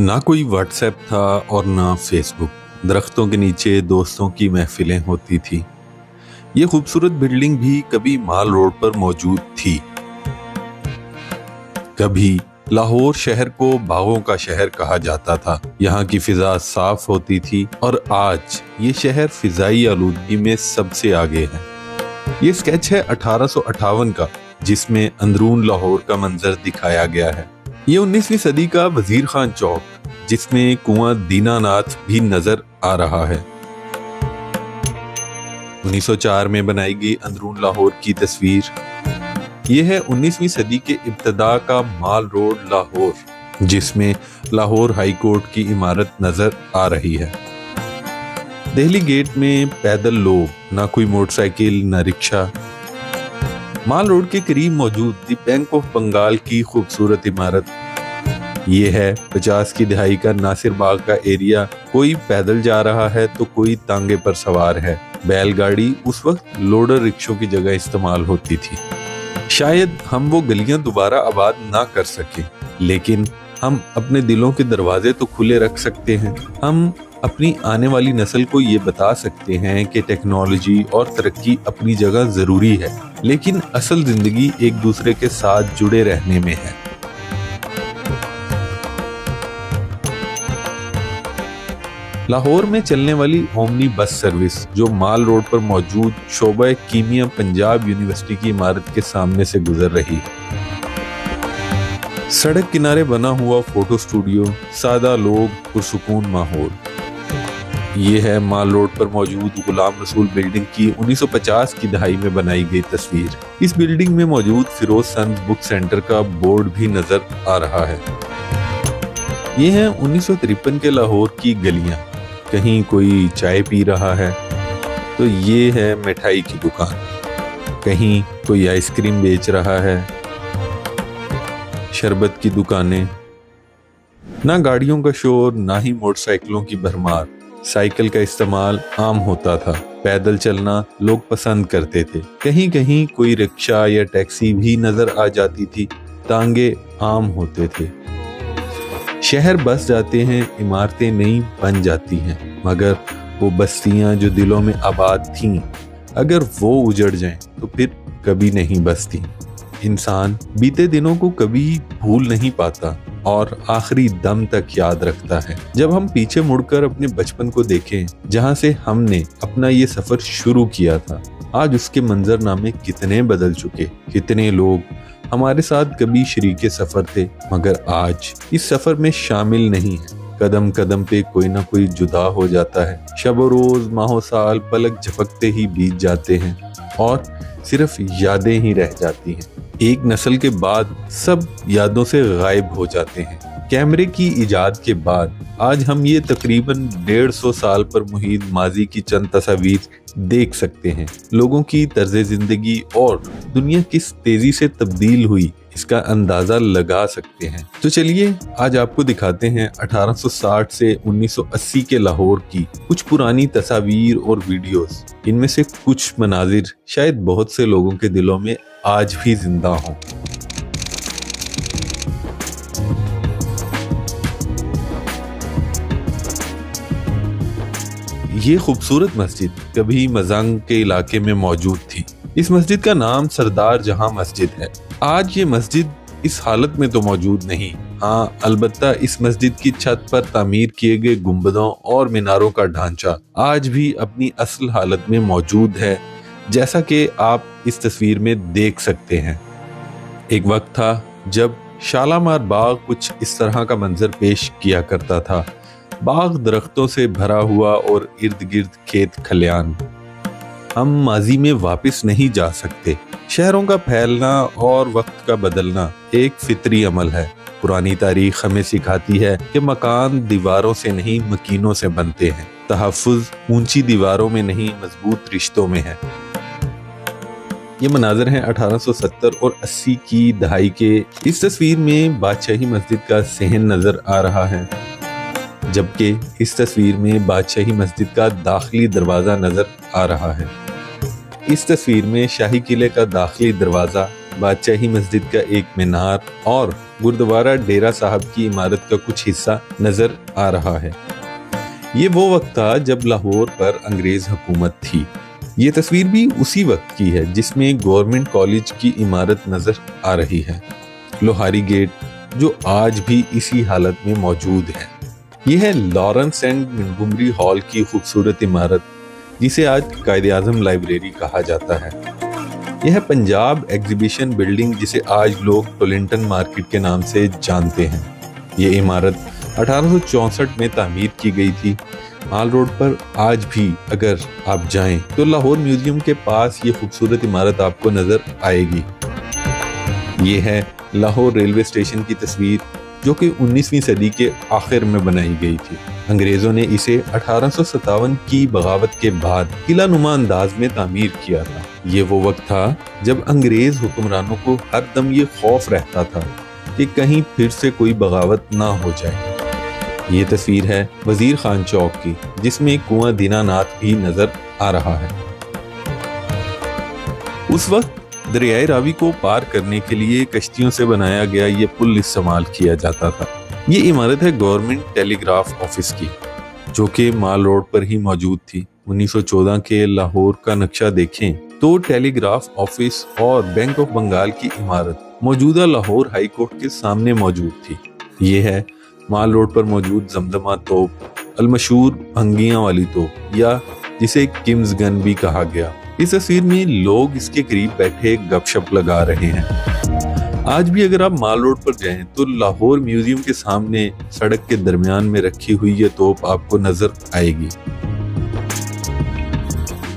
ना कोई व्हाट्सएप था और ना फेसबुक। दरख्तों के नीचे दोस्तों की महफिलें होती थी। ये खूबसूरत बिल्डिंग भी कभी माल रोड पर मौजूद थी। कभी लाहौर शहर को बागों का शहर कहा जाता था। यहाँ की फिजा साफ होती थी और आज ये शहर फिजाई आलूदगी में सबसे आगे है। ये स्केच है 1858 का, जिसमें अंदरून लाहौर का मंजर दिखाया गया है। ये 19वीं सदी का वजीर खान चौक, जिसमें कुआं दीनानाथ भी नजर आ रहा है। 1904 में बनाई गई अंदरून लाहौर की तस्वीर। यह है 19वीं सदी के इब्तदा का माल रोड लाहौर, जिसमें लाहौर हाई कोर्ट की इमारत नजर आ रही है। दिल्ली गेट में पैदल लोग, ना कोई मोटरसाइकिल ना रिक्शा। माल रोड के करीब मौजूद दी बैंक ऑफ बंगाल की खूबसूरत इमारत। ये है 50 की दहाई का नासिर बाग का एरिया। कोई पैदल जा रहा है तो कोई तांगे पर सवार है। बैलगाड़ी उस वक्त लोडर रिक्शों की जगह इस्तेमाल होती थी। शायद हम वो गलियां दोबारा आबाद ना कर सके, लेकिन हम अपने दिलों के दरवाजे तो खुले रख सकते हैं। हम अपनी आने वाली नस्ल को ये बता सकते हैं कि टेक्नोलॉजी और तरक्की अपनी जगह जरूरी है, लेकिन असल जिंदगी एक दूसरे के साथ जुड़े रहने में है। लाहौर में चलने वाली ओमनी बस सर्विस, जो माल रोड पर मौजूद शोबा कीमिया पंजाब यूनिवर्सिटी की इमारत के सामने से गुजर रही है। सड़क किनारे बना हुआ फोटो स्टूडियो, सादा लोग, पुरसुकून माहौल। ये है माल रोड पर मौजूद गुलाम रसूल बिल्डिंग की 1950 की दहाई में बनाई गई तस्वीर। इस बिल्डिंग में मौजूद फिरोज सन्स बुक सेंटर का बोर्ड भी नजर आ रहा है। ये है 1953 के लाहौर की गलियां। कहीं कोई चाय पी रहा है तो ये है मिठाई की दुकान। कहीं कोई आइसक्रीम बेच रहा है, शरबत की दुकानें। ना गाड़ियों का शोर, ना ही मोटरसाइकिलों की भरमार। साइकिल का इस्तेमाल आम होता था। पैदल चलना लोग पसंद करते थे। कहीं कहीं कोई रिक्शा या टैक्सी भी नजर आ जाती थी। तांगे आम होते थे। शहर बस जाते हैं, इमारतें नई बन जाती हैं, मगर वो बस्तियां जो दिलों में आबाद थीं, अगर वो उजड़ जाएं तो फिर कभी नहीं बसती। इंसान बीते दिनों को कभी भूल नहीं पाता और आखिरी दम तक याद रखता है। जब हम पीछे मुड़कर अपने बचपन को देखें, जहां से हमने अपना ये सफर शुरू किया था, आज उसके मंजरनामे कितने बदल चुके। कितने लोग हमारे साथ कभी शरीके सफर थे, मगर आज इस सफर में शामिल नहीं है। कदम कदम पे कोई ना कोई जुदा हो जाता है। शब रोज माहो साल पलक झपकते ही बीत जाते हैं और सिर्फ यादें ही रह जाती हैं। एक नस्ल के बाद सब यादों से गायब हो जाते हैं। कैमरे की इजाद के बाद आज हम ये तकरीबन 150 साल पर मुहित माजी की चंद तस्वीर देख सकते हैं। लोगों की तर्ज जिंदगी और दुनिया किस तेजी से तब्दील हुई, इसका अंदाजा लगा सकते हैं। तो चलिए आज आपको दिखाते हैं 1860 से 1980 के लाहौर की कुछ पुरानी तस्वीर और वीडियोस। इनमें से कुछ मनाजिर शायद बहुत से लोगों के दिलों में आज भी जिंदा हों। ये खूबसूरत मस्जिद कभी मजंग के इलाके में मौजूद थी। इस मस्जिद का नाम सरदार जहां मस्जिद है। आज ये मस्जिद इस हालत में तो मौजूद नहीं। हाँ, अलबत्ता इस मस्जिद की छत पर तामीर किए गए गुंबदों और मीनारों का ढांचा आज भी अपनी असल हालत में मौजूद है, जैसा कि आप इस तस्वीर में देख सकते हैं। एक वक्त था जब शालामार बाग कुछ इस तरह का मंजर पेश किया करता था। बाग दरख्तों से भरा हुआ और इर्द गिर्द खेत खलियान। हम माजी में वापस नहीं जा सकते। शहरों का फैलना और वक्त का बदलना एक फितरी अमल है। पुरानी तारीख हमें सिखाती है कि मकान दीवारों से नहीं मकीनों से बनते हैं। तहफ़्फ़ुज़ ऊंची दीवारों में नहीं मजबूत रिश्तों में है। ये मनाज़र हैं 1870 और 80 की दहाई के। इस तस्वीर में बादशाही मस्जिद का सहन नजर आ रहा है, जबकि इस तस्वीर में बादशाही मस्जिद का दाखिली दरवाजा नजर आ रहा है। इस तस्वीर में शाही किले का दाखिली दरवाजा, बादशाही मस्जिद का एक मीनार और गुरुद्वारा डेरा साहब की इमारत का कुछ हिस्सा नजर आ रहा है। ये वो वक्त था जब लाहौर पर अंग्रेज हुकूमत थी। ये तस्वीर भी उसी वक्त की है जिसमें गवर्नमेंट कॉलेज की इमारत नजर आ रही है, लोहारी गेट, जो आज भी इसी हालत में मौजूद है। यह है लॉरेंस एंड मोंटगोमरी हॉल की खूबसूरत इमारत, जिसे आज कायद-ए-आज़म लाइब्रेरी कहा जाता है। यह पंजाब एग्जीबिशन बिल्डिंग, जिसे आज लोग टोलिंटन मार्केट के नाम से जानते हैं। ये इमारत 1864 में तामीर की गई थी। माल रोड पर आज भी अगर आप जाएं तो लाहौर म्यूजियम के पास ये खूबसूरत इमारत आपको नजर आएगी। ये है लाहौर रेलवे स्टेशन की तस्वीर, जो कि 19वीं सदी के आखिर में बनाई गई थी। अंग्रेजों ने इसे 1857 की बगावत के बाद किला नुमा अंदाज में तामीर किया था। ये वो वक्त था जब अंग्रेज हुक्मरानों को हर दम ये खौफ रहता था कि कहीं फिर से कोई बगावत ना हो जाए। ये तस्वीर है वजीर खान चौक की, जिसमें कुआं दीनानाथ भी नजर आ रहा है। उस वक्त दरियाए रावी को पार करने के लिए कश्तियों से बनाया गया ये पुल इस्तेमाल किया जाता था। ये इमारत है गवर्नमेंट टेलीग्राफ ऑफिस की, जो कि माल रोड पर ही मौजूद थी। 1914 के लाहौर का नक्शा देखें तो टेलीग्राफ ऑफिस और बैंक ऑफ बंगाल की इमारत मौजूदा लाहौर हाई कोर्ट के सामने मौजूद थी। ये है माल रोड पर मौजूद जमजमा तोप, अलमशहूर भंगियां वाली तोप, या जिसे किम्स गन भी कहा गया। इस तस्वीर में लोग इसके करीब बैठे गपशप लगा रहे हैं। आज भी अगर आप माल रोड पर जाएं तो लाहौर म्यूजियम के सामने सड़क के दरमियान में रखी हुई ये तोप आपको नजर आएगी।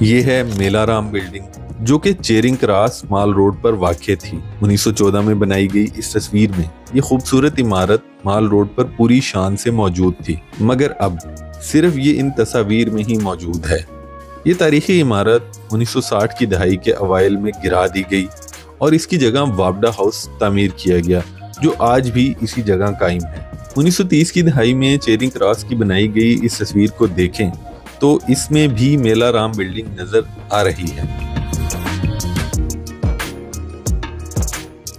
ये है मेलाराम बिल्डिंग, जो कि चेरिंग क्रॉस माल रोड पर वाक़ थी। 1914 में बनाई गई इस तस्वीर में ये खूबसूरत इमारत माल रोड पर पूरी शान से मौजूद थी, मगर अब सिर्फ ये इन तस्वीर में ही मौजूद है। ये तारीखी इमारत 1960 की दहाई के अवाइल में गिरा दी गई और इसकी जगह वापडा हाउस तामीर किया गया, जो आज भी इसी जगह कायम है। 1930 की दहाई में चेरिंग क्रॉस की बनाई गई इस तस्वीर को देखें तो इसमें भी मेलाराम बिल्डिंग नजर आ रही है।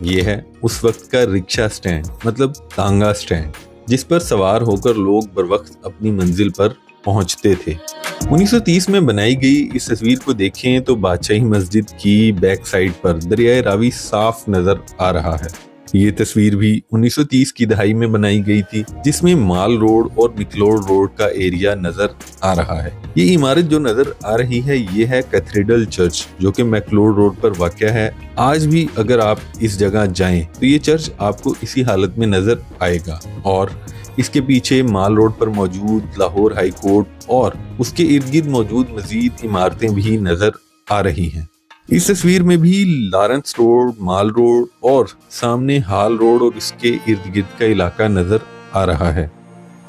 ये है उस वक्त का रिक्शा स्टैंड, मतलब तांगा स्टैंड, जिस पर सवार होकर लोग बर वक्त अपनी मंजिल पर पहुंचते थे। 1930 में बनाई गई इस तस्वीर को देखें तो बादशाही मस्जिद की बैक साइड पर दरियाए रावी साफ नजर आ रहा है। ये तस्वीर भी 1930 की दहाई में बनाई गई थी, जिसमें माल रोड और मिकलोड रोड का एरिया नजर आ रहा है। ये इमारत जो नजर आ रही है ये है कैथेड्रल चर्च, जो कि मैकलोड रोड पर वाक़या है। आज भी अगर आप इस जगह जाएं तो ये चर्च आपको इसी हालत में नजर आएगा और इसके पीछे माल रोड पर मौजूद लाहौर हाई कोर्ट और उसके इर्द गिर्द मौजूद मजीद इमारतें भी नजर आ रही हैं। इस तस्वीर में भी लॉरेंस रोड, माल रोड और सामने हाल रोड और इसके इर्द गिर्द का इलाका नजर आ रहा है।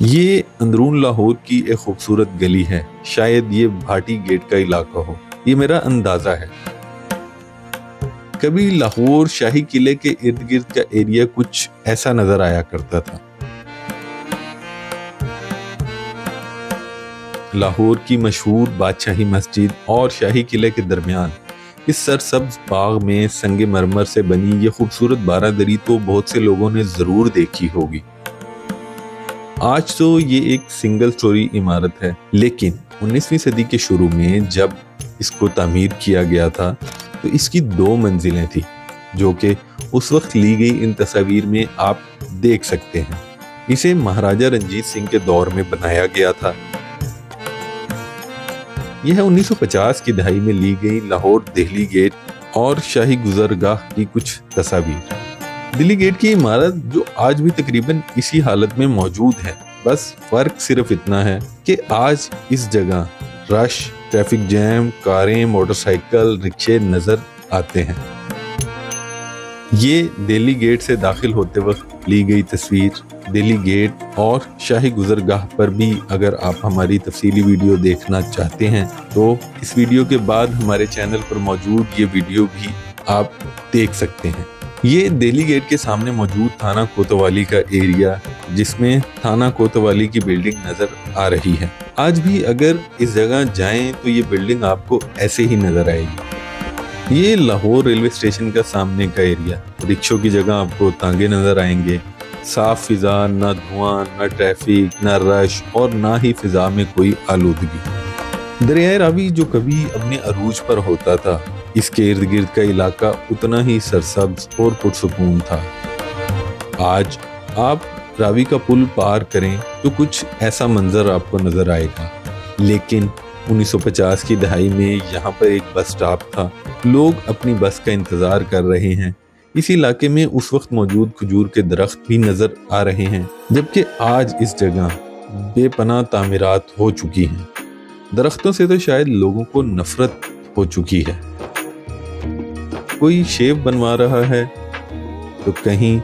ये अंदरून लाहौर की एक खूबसूरत गली है, शायद ये भाटी गेट का इलाका हो, ये मेरा अंदाजा है। कभी लाहौर शाही किले के इर्द गिर्द का एरिया कुछ ऐसा नजर आया करता था। लाहौर की मशहूर बादशाही मस्जिद और शाही किले के दरमियान इस सरसब्ज बाग में संगे मरमर से बनी ये खूबसूरत बारादरी तो बहुत से लोगों ने जरूर देखी होगी। आज तो ये एक सिंगल स्टोरी इमारत है, लेकिन 19वीं सदी के शुरू में जब इसको तामीर किया गया था तो इसकी 2 मंजिलें थी, जो कि उस वक्त ली गई इन तस्वीर में आप देख सकते हैं। इसे महाराजा रंजीत सिंह के दौर में बनाया गया था। यह 1950 की दहाई में ली गई लाहौर दिल्ली गेट और शाही गुजरगाह की कुछ तस्वीर। दिल्ली गेट की इमारत जो आज भी तकरीबन इसी हालत में मौजूद है, बस फर्क सिर्फ इतना है कि आज इस जगह रश, ट्रैफिक जैम, कारें, मोटरसाइकिल, रिक्शे नजर आते हैं। ये दिल्ली गेट से दाखिल होते वक्त ली गई तस्वीर। दिल्ली गेट और शाही गुजरगाह पर भी अगर आप हमारी तफसीली वीडियो देखना चाहते हैं तो इस वीडियो के बाद हमारे चैनल पर मौजूद ये वीडियो भी आप देख सकते हैं। ये दिल्ली गेट के सामने मौजूद थाना कोतवाली का एरिया, जिसमें थाना कोतवाली की बिल्डिंग नजर आ रही है। आज भी अगर इस जगह जाएं तो ये बिल्डिंग आपको ऐसे ही नजर आएगी। ये लाहौर रेलवे स्टेशन का सामने का एरिया। रिक्शों की जगह आपको तांगे नजर आएंगे। साफ फिजा, ना धुआं, ना ट्रैफिक, ना रश और ना ही फिजा में कोई आलूदगी। दरियाए रावी जो कभी अपने अरूज पर होता था, इसके इर्द गिर्द का इलाका उतना ही सरसब्ज और पुरसुकून था। आज आप रावी का पुल पार करें तो कुछ ऐसा मंजर आपको नजर आएगा। लेकिन 1950 की दहाई में यहाँ पर एक बस स्टॉप था। लोग अपनी बस का इंतजार कर रहे हैं। इस इलाके में उस वक्त मौजूद खजूर के दरख्त भी नजर आ रहे हैं, जबकि आज इस जगह बेपनाह तामीरात हो चुकी हैं। दरख्तों से तो शायद लोगों को नफरत हो चुकी है। कोई शेव बनवा रहा है तो कहीं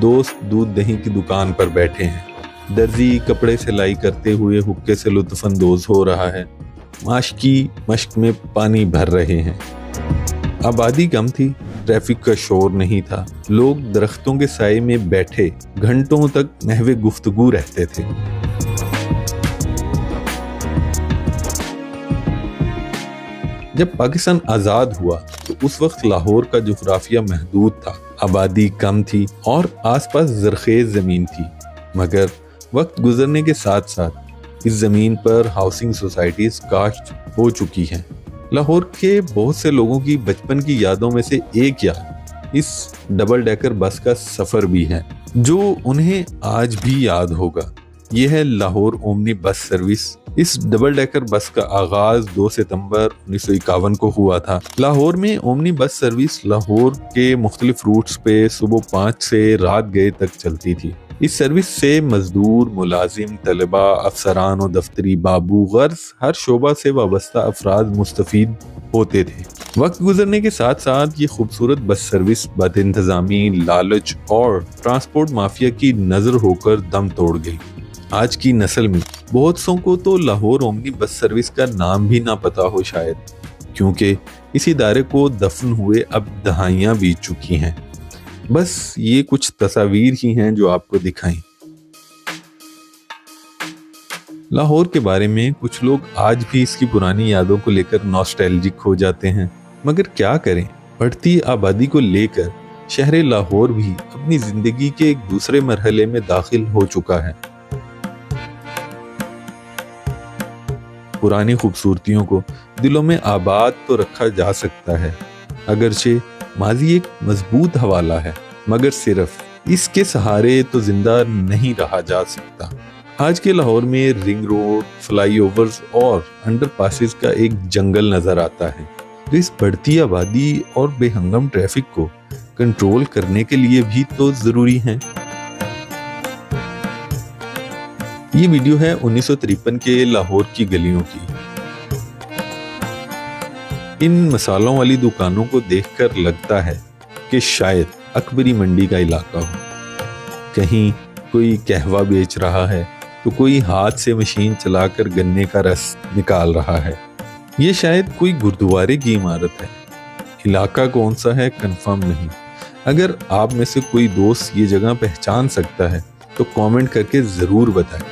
दोस्त दूध दही की दुकान पर बैठे हैं। दर्जी कपड़े सिलाई करते हुए हुक्के से लुत्फ अंदोज हो रहा है। माशकी मश्क में पानी भर रहे हैं। आबादी कम थी, ट्रैफिक का शोर नहीं था। लोग दरख्तों के साए में बैठे घंटों तक महवे गुफ्तगू रहते थे। जब पाकिस्तान आजाद हुआ तो उस वक्त लाहौर का जुग्राफिया महदूद था, आबादी कम थी और आसपास जरखेज जमीन थी। मगर वक्त गुजरने के साथ साथ इस जमीन पर हाउसिंग सोसाइटीज काश्त हो चुकी हैं। लाहौर के बहुत से लोगों की बचपन की यादों में से एक याद इस डबल डेकर बस का सफर भी है, जो उन्हें आज भी याद होगा। यह है लाहौर ओमनी बस सर्विस। इस डबल डेकर बस का आगाज 2 सितंबर 1951 को हुआ था। लाहौर में ओमनी बस सर्विस लाहौर के मुख्तलिफ रूट्स पे सुबह 5 से रात गए तक चलती थी। इस सर्विस से मजदूर, मुलाजिम, तलबा, अफसरान और दफ्तरी बाबू गर्ज हर शोबा से वाबस्ता अफराद मुस्तफीद होते थे। वक्त गुजरने के साथ साथ ये खूबसूरत बस सर्विस बद इंतजामी, लालच और ट्रांसपोर्ट माफिया की नजर होकर दम तोड़ गई। आज की नस्ल में बहुत सौ को तो लाहौर ओमनी बस सर्विस का नाम भी ना पता हो शायद, क्योंकि इस इदारे को दफन हुए अब दहाइयां बीत चुकी हैं। बस ये कुछ तस्वीर ही हैं जो आपको दिखाई। लाहौर के बारे में कुछ लोग आज भी इसकी पुरानी यादों को लेकर नॉस्टैल्जिक हो जाते हैं, मगर क्या करें, बढ़ती आबादी को लेकर शहर लाहौर भी अपनी जिंदगी के एक दूसरे मरहले में दाखिल हो चुका है। पुरानी खूबसूरतियों को दिलों में आबाद तो रखा जा सकता है, अगरचे माजी एक मजबूत हवाला है, मगर सिर्फ इसके सहारे तो जिंदा नहीं रहा जा सकता। आज के लाहौर में रिंग रोड, फ्लाईओवर्स और अंडरपासेस का एक जंगल नजर आता है, जो इस बढ़ती आबादी और बेहंगम ट्रैफिक को कंट्रोल करने के लिए भी तो जरूरी है। ये वीडियो है 1953 के लाहौर की गलियों की। इन मसालों वाली दुकानों को देखकर लगता है कि शायद अकबरी मंडी का इलाका हो। कहीं कोई कहवा बेच रहा है तो कोई हाथ से मशीन चलाकर गन्ने का रस निकाल रहा है। ये शायद कोई गुरुद्वारे की इमारत है। इलाका कौन सा है कंफर्म नहीं। अगर आप में से कोई दोस्त ये जगह पहचान सकता है तो कमेंट करके जरूर बताएं।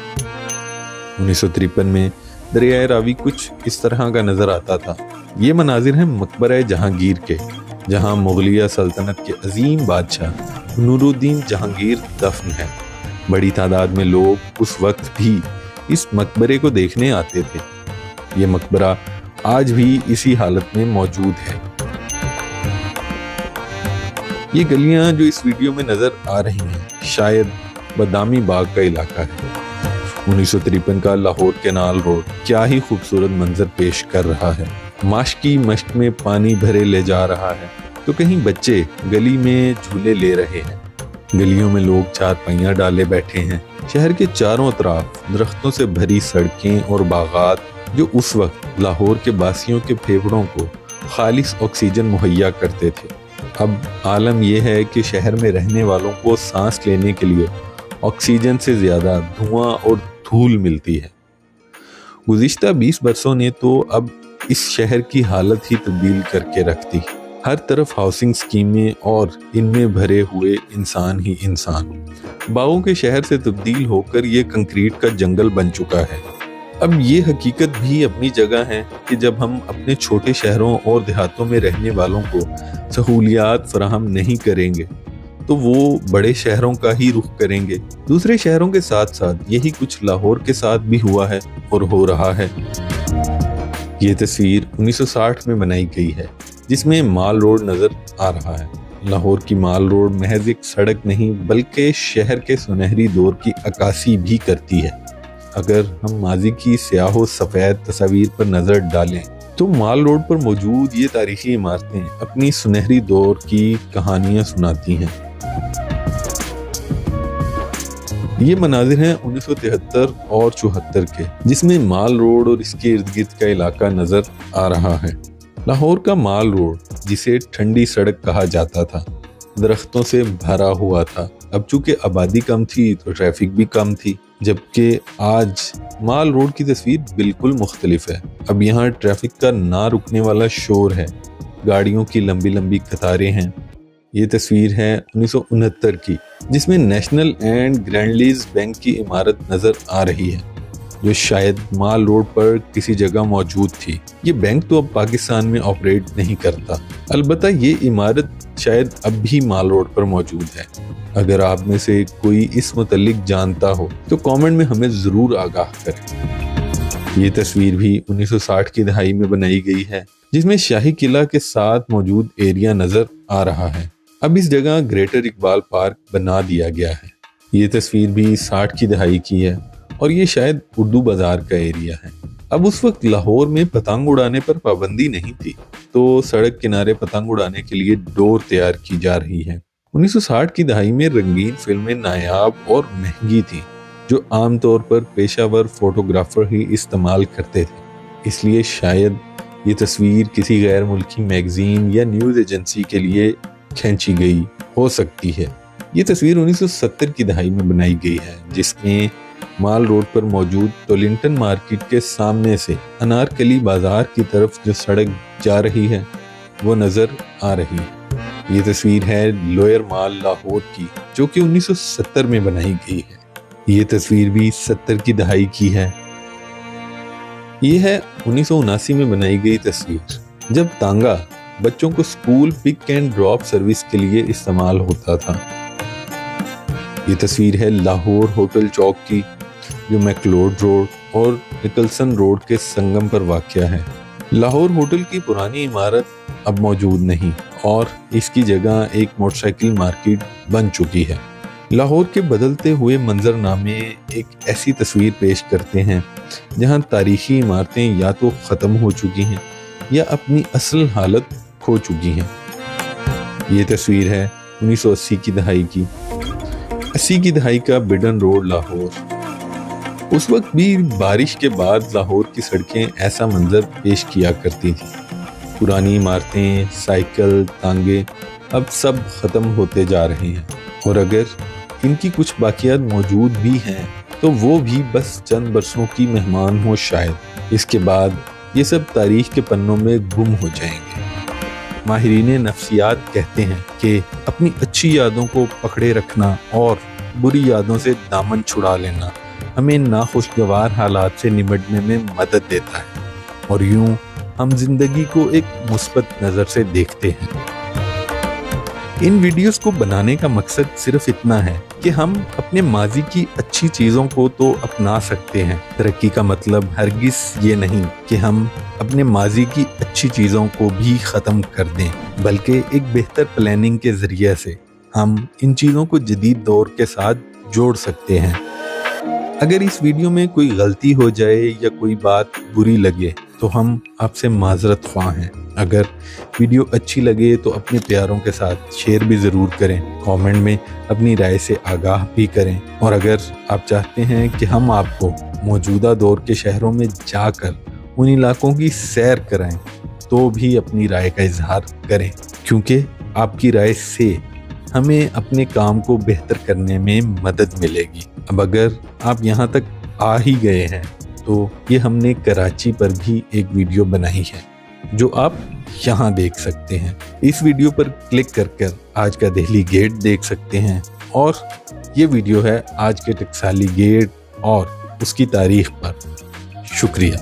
1953 में दरियाए रावी कुछ इस तरह का नजर आता था। ये मनाजिर हैं मकबरा जहांगीर के, जहां मुगलिया सल्तनत के अजीम बादशाह नूरुद्दीन जहांगीर दफन है। बड़ी तादाद में लोग उस वक्त भी इस मकबरे को देखने आते थे। ये मकबरा आज भी इसी हालत में मौजूद है। ये गलियां जो इस वीडियो में नजर आ रही हैं शायद बदामी बाग का इलाका है। 1953 का लाहौर कैनाल रोड क्या ही खूबसूरत मंजर पेश कर रहा है। माशकी मश्क में पानी भरे ले जा रहा है तो कहीं बच्चे गली में झूले ले रहे हैं। गलियों में लोग चारपाइयां डाले बैठे हैं। शहर के चारों तरफ दरख्तों से भरी सड़कें और बागात जो उस वक्त लाहौर के बासियों के फेफड़ों को खालिस ऑक्सीजन मुहैया करते थे। अब आलम यह है कि शहर में रहने वालों को सांस लेने के लिए ऑक्सीजन से ज्यादा धुआं और धूल मिलती है। गुज़िश्ता 20 बरसों ने तो अब इस शहर की हालत ही तब्दील करके रख दी। हर तरफ हाउसिंग स्कीमें और इनमें भरे हुए इंसान ही इंसान। बागों के शहर से तब्दील होकर ये कंक्रीट का जंगल बन चुका है। اب یہ حقیقت بھی اپنی جگہ ہے کہ جب ہم اپنے چھوٹے شہروں اور دیہاتوں میں رہنے والوں کو سہولیات فراہم نہیں کریں گے تو وہ بڑے شہروں کا ہی رخ کریں گے۔ دوسرے شہروں کے ساتھ ساتھ یہی کچھ لاہور کے ساتھ بھی ہوا ہے اور ہو رہا ہے۔ یہ تصویر 1960 میں بنائی گئی ہے جس میں مال روڈ نظر آ رہا ہے۔ لاہور کی مال روڈ محض ایک سڑک نہیں بلکہ شہر کے سنہری دور کی عکاسی بھی کرتی ہے۔ اگر ہم ماضی کی سیاہ و سفید تصاویر پر نظر ڈالیں تو مال روڈ پر موجود یہ تاریخی عمارتیں اپنی سنہری دور کی کہانیاں سناتی ہیں۔ یہ مناظر ہیں 1973 اور 74 کے، جس میں مال روڈ اور اس کے ارد گرد کا علاقہ نظر آ رہا ہے۔ لاہور کا مال روڈ جسے ٹھنڈی سڑک کہا جاتا تھا درختوں سے بھرا ہوا تھا۔ اب چونکہ آبادی کم تھی تو ٹریفک بھی کم تھی، جبکہ آج مال روڈ کی تصویر بالکل مختلف ہے۔ اب یہاں ٹریفک کا نہ رکنے والا شور ہے، گاڑیوں کی لمبی لمبی قطاریں ہیں۔ یہ تصویر ہے 1969 کی جس میں National and Grindlays Bank کی عمارت نظر آ رہی ہے جو شاید مال روڈ پر کسی جگہ موجود تھی۔ یہ بینک تو اب پاکستان میں آپریٹ نہیں کرتا، البتہ یہ عمارت شاید اب بھی مال روڈ پر موجود ہے۔ اگر آپ میں سے کوئی اس متعلق جانتا ہو تو کامنٹ میں ہمیں ضرور آگاہ کریں۔ یہ تصویر بھی 1960 کی دہائی میں بنائی گئی ہے جس میں شاہی قلعہ کے ساتھ موجود ایریا نظر آ رہا ہے۔ اب اس جگہ گریٹر اقبال پارک بنا دیا گیا ہے۔ یہ تصویر بھی 60 کی دہائی کی ہے اور یہ شاید اردو بازار کا ایریا ہے۔ اب اس وقت لاہور میں پتنگ اڑانے پر پابندی نہیں تھی تو سڑک کنارے پتنگ اڑانے کے لیے ڈور تیار کی جا رہی ہے۔ 1960 کی دہائی میں رنگین فلمیں نایاب اور مہنگی تھی جو عام طور پر پیشہ ور فوٹوگرافر ہی استعمال کرتے تھے، اس لیے شاید یہ تصویر کسی غیر ملکی میگزین یا نیوز ایجنسی کے لیے کھینچی گئی ہو سکتی ہے۔ یہ تصویر 1970 کی دہائی میں بنائی گئی ہے جس میں مال روڈ پر موجود ٹولنٹن مارکیٹ کے سامنے سے انارکلی بازار کی طرف جو سڑک جا رہی ہے وہ نظر آ رہی ہے۔ یہ تصویر ہے لوئر مال لاہور کی جو کہ 1970 میں بنائی گئی ہے۔ یہ تصویر بھی 70 کی دہائی کی ہے۔ یہ ہے 1979 میں بنائی گئی تصویر جب تانگا بچوں کو school pick and drop service کے لیے استعمال ہوتا تھا۔ یہ تصویر ہے لاہور ہوٹل چوک کی جو میکلوڈ روڈ اور نکلسن روڈ کے سنگم پر واقع ہے۔ لاہور ہوٹل کی پرانی عمارت اب موجود نہیں اور اس کی جگہ ایک موٹر سائیکل مارکیٹ بن چکی ہے۔ لاہور کے بدلتے ہوئے منظر نامے ایک ایسی تصویر پیش کرتے ہیں جہاں تاریخی عمارتیں یا تو ختم ہو چکی ہیں یا اپنی اصل حالت کھو چکی ہیں۔ یہ تصویر ہے 1980 کی دہائی کی۔ 80 کی دہائی کا بڈن روڈ لاہور۔ اس وقت بھی بارش کے بعد لاہور کی سڑکیں ایسا منظر پیش کیا کرتی تھی۔ پرانی عمارتیں، سائیکل، تانگے اب سب ختم ہوتے جا رہے ہیں اور اگر ان کی کچھ باقیات موجود بھی ہیں تو وہ بھی بس چند برسوں کی مہمان ہو شاید۔ اس کے بعد یہ سب تاریخ کے پنوں میں گم ہو جائیں گے۔ ماہرین نفسیات کہتے ہیں کہ اپنی اچھی یادوں کو پکڑے رکھنا اور بری یادوں سے دامن چھڑا لینا ہمیں ناخوشگوار حالات سے نمٹنے میں مدد دیتا ہے اور یوں ہم زندگی کو ایک مثبت نظر سے دیکھتے ہیں۔ ان ویڈیوز کو بنانے کا مقصد صرف اتنا ہے کہ ہم اپنے ماضی کی اچھی چیزوں کو تو اپنا سکتے ہیں۔ ترقی کا مطلب ہرگز یہ نہیں کہ ہم اپنے ماضی کی اچھی چیزوں کو بھی ختم کر دیں، بلکہ ایک بہتر پلاننگ کے ذریعے سے ہم ان چیزوں کو جدید دور کے ساتھ جوڑ سکتے ہیں۔ اگر اس ویڈیو میں کوئی غلطی ہو جائے یا کوئی بات بری لگے تو ہم آپ سے معذرت خواہ ہیں۔ اگر ویڈیو اچھی لگے تو اپنے پیاروں کے ساتھ شیئر بھی ضرور کریں، کامنٹ میں اپنی رائے سے آگاہ بھی کریں، اور اگر آپ چاہتے ہیں کہ ہم آپ کو موجودہ دور کے شہروں میں جا کر ان علاقوں کی سیر کرائیں تو بھی اپنی رائے کا اظہار کریں، کیونکہ آپ کی رائے سے ہمیں اپنے کام کو بہتر کرنے میں مدد ملے گی۔ اب اگر آپ یہاں تک آ ہی گئے ہیں تو یہ ہم نے کراچی پر بھی ایک ویڈیو بنائی ہے جو آپ یہاں دیکھ سکتے ہیں۔ اس ویڈیو پر کلک کر کر آج کا دہلی گیٹ دیکھ سکتے ہیں، اور یہ ویڈیو ہے آج کے ٹکسالی گیٹ اور اس کی تاریخ پر۔ شکریہ.